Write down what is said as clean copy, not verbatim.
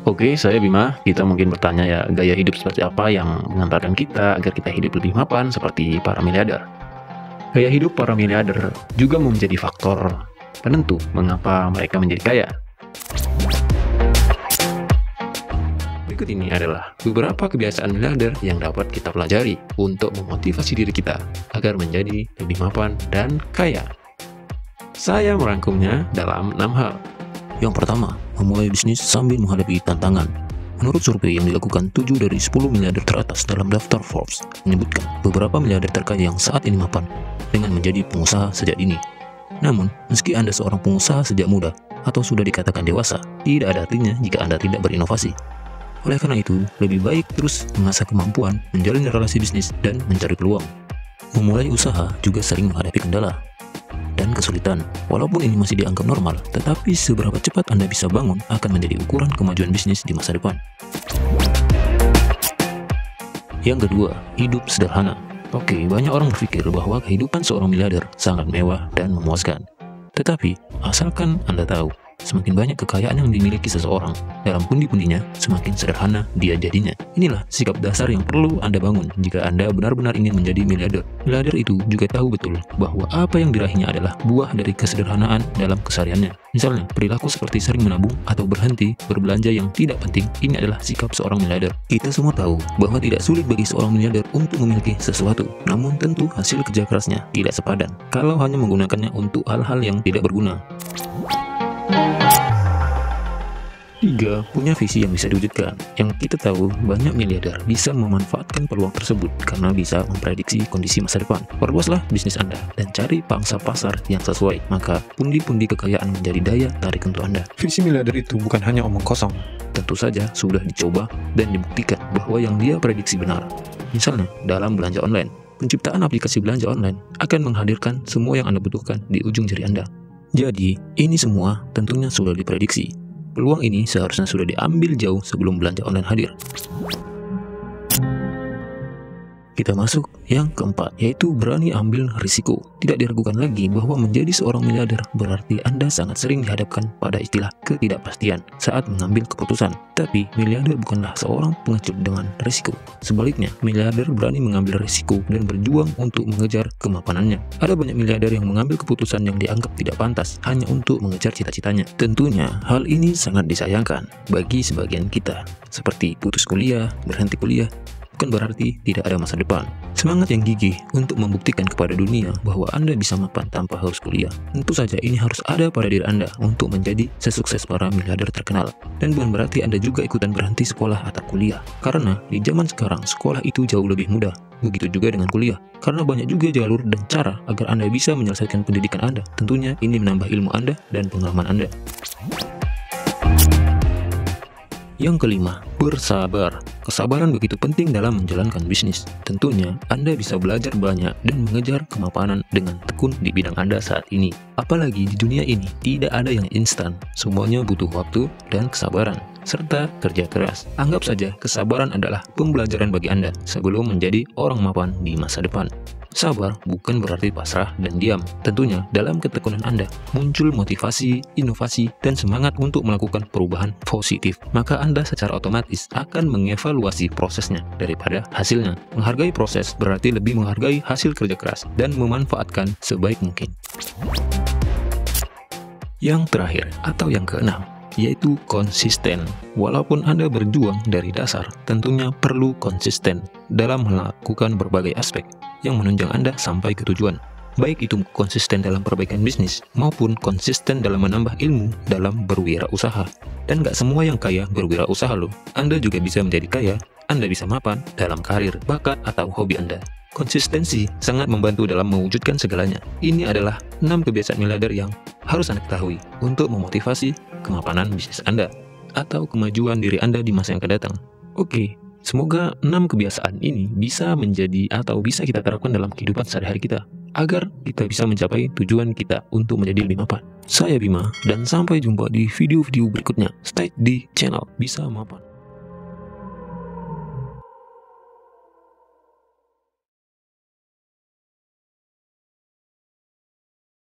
Oke, saya Bima. Kita mungkin bertanya ya, gaya hidup seperti apa yang mengantarkan kita agar kita hidup lebih mapan seperti para miliarder? Gaya hidup para miliarder juga menjadi faktor penentu mengapa mereka menjadi kaya. Berikut ini adalah beberapa kebiasaan miliarder yang dapat kita pelajari untuk memotivasi diri kita agar menjadi lebih mapan dan kaya. Saya merangkumnya dalam 6 hal. Yang pertama, memulai bisnis sambil menghadapi tantangan. Menurut survei yang dilakukan 7 dari 10 miliarder teratas dalam daftar Forbes menyebutkan beberapa miliarder terkaya yang saat ini mapan dengan menjadi pengusaha sejak dini. Namun, meski Anda seorang pengusaha sejak muda atau sudah dikatakan dewasa, tidak ada artinya jika Anda tidak berinovasi. Oleh karena itu, lebih baik terus mengasah kemampuan, menjalin relasi bisnis, dan mencari peluang. Memulai usaha juga sering menghadapi kendala dan kesulitan. Walaupun ini masih dianggap normal, tetapi seberapa cepat Anda bisa bangun akan menjadi ukuran kemajuan bisnis di masa depan. Yang kedua, hidup sederhana. Oke, banyak orang berpikir bahwa kehidupan seorang miliarder sangat mewah dan memuaskan. Tetapi, asalkan Anda tahu, semakin banyak kekayaan yang dimiliki seseorang dalam pundi-pundinya, semakin sederhana dia jadinya. Inilah sikap dasar yang perlu Anda bangun jika Anda benar-benar ingin menjadi miliarder. Miliarder itu juga tahu betul bahwa apa yang diraihnya adalah buah dari kesederhanaan dalam kesehariannya. Misalnya, perilaku seperti sering menabung atau berhenti berbelanja yang tidak penting, ini adalah sikap seorang miliarder. Kita semua tahu bahwa tidak sulit bagi seorang miliarder untuk memiliki sesuatu, namun tentu hasil kerja kerasnya tidak sepadan kalau hanya menggunakannya untuk hal-hal yang tidak berguna. 3. Punya visi yang bisa diwujudkan. Yang kita tahu, banyak miliarder bisa memanfaatkan peluang tersebut karena bisa memprediksi kondisi masa depan. Perluaslah bisnis Anda dan cari pangsa pasar yang sesuai, maka pundi-pundi kekayaan menjadi daya tarik untuk Anda. Visi miliarder itu bukan hanya omong kosong. Tentu saja sudah dicoba dan dibuktikan bahwa yang dia prediksi benar. Misalnya, dalam belanja online, penciptaan aplikasi belanja online akan menghadirkan semua yang Anda butuhkan di ujung jari Anda. Jadi, ini semua tentunya sudah diprediksi. Peluang ini seharusnya sudah diambil jauh sebelum belanja online hadir. Kita masuk yang keempat, yaitu berani ambil risiko. Tidak diragukan lagi bahwa menjadi seorang miliarder berarti Anda sangat sering dihadapkan pada istilah ketidakpastian saat mengambil keputusan. Tapi, miliarder bukanlah seorang pengecut dengan risiko. Sebaliknya, miliarder berani mengambil risiko dan berjuang untuk mengejar kemapanannya. Ada banyak miliarder yang mengambil keputusan yang dianggap tidak pantas hanya untuk mengejar cita-citanya. Tentunya, hal ini sangat disayangkan bagi sebagian kita. Seperti putus kuliah, berhenti kuliah, bukan berarti tidak ada masa depan. Semangat yang gigih untuk membuktikan kepada dunia bahwa Anda bisa mapan tanpa harus kuliah. Tentu saja ini harus ada pada diri Anda untuk menjadi sesukses para miliarder terkenal. Dan bukan berarti Anda juga ikutan berhenti sekolah atau kuliah. Karena di zaman sekarang sekolah itu jauh lebih mudah. Begitu juga dengan kuliah. Karena banyak juga jalur dan cara agar Anda bisa menyelesaikan pendidikan Anda. Tentunya ini menambah ilmu Anda dan pengalaman Anda. Yang kelima, bersabar. Kesabaran begitu penting dalam menjalankan bisnis. Tentunya, Anda bisa belajar banyak dan mengejar kemapanan dengan tekun di bidang Anda saat ini. Apalagi di dunia ini, tidak ada yang instan. Semuanya butuh waktu dan kesabaran, serta kerja keras. Anggap saja kesabaran adalah pembelajaran bagi Anda sebelum menjadi orang mapan di masa depan. Sabar bukan berarti pasrah dan diam. Tentunya, dalam ketekunan Anda muncul motivasi, inovasi, dan semangat untuk melakukan perubahan positif. Maka Anda secara otomatis akan mengevaluasi prosesnya daripada hasilnya. Menghargai proses berarti lebih menghargai hasil kerja keras dan memanfaatkan sebaik mungkin. Yang terakhir atau yang keenam, yaitu konsisten. Walaupun Anda berjuang dari dasar, tentunya perlu konsisten dalam melakukan berbagai aspek yang menunjang Anda sampai ke tujuan. Baik itu konsisten dalam perbaikan bisnis, maupun konsisten dalam menambah ilmu dalam berwirausaha. Dan gak semua yang kaya berwirausaha loh. Anda juga bisa menjadi kaya, Anda bisa mapan dalam karir, bakat, atau hobi Anda. Konsistensi sangat membantu dalam mewujudkan segalanya. Ini adalah 6 kebiasaan miliarder yang harus Anda ketahui untuk memotivasi kemapanan bisnis Anda atau kemajuan diri Anda di masa yang akan datang. Oke, semoga 6 kebiasaan ini bisa menjadi atau bisa kita terapkan dalam kehidupan sehari-hari kita agar kita bisa mencapai tujuan kita untuk menjadi lebih mapan. Saya Bima dan sampai jumpa di video-video berikutnya. Stay di channel Bisa Mapan.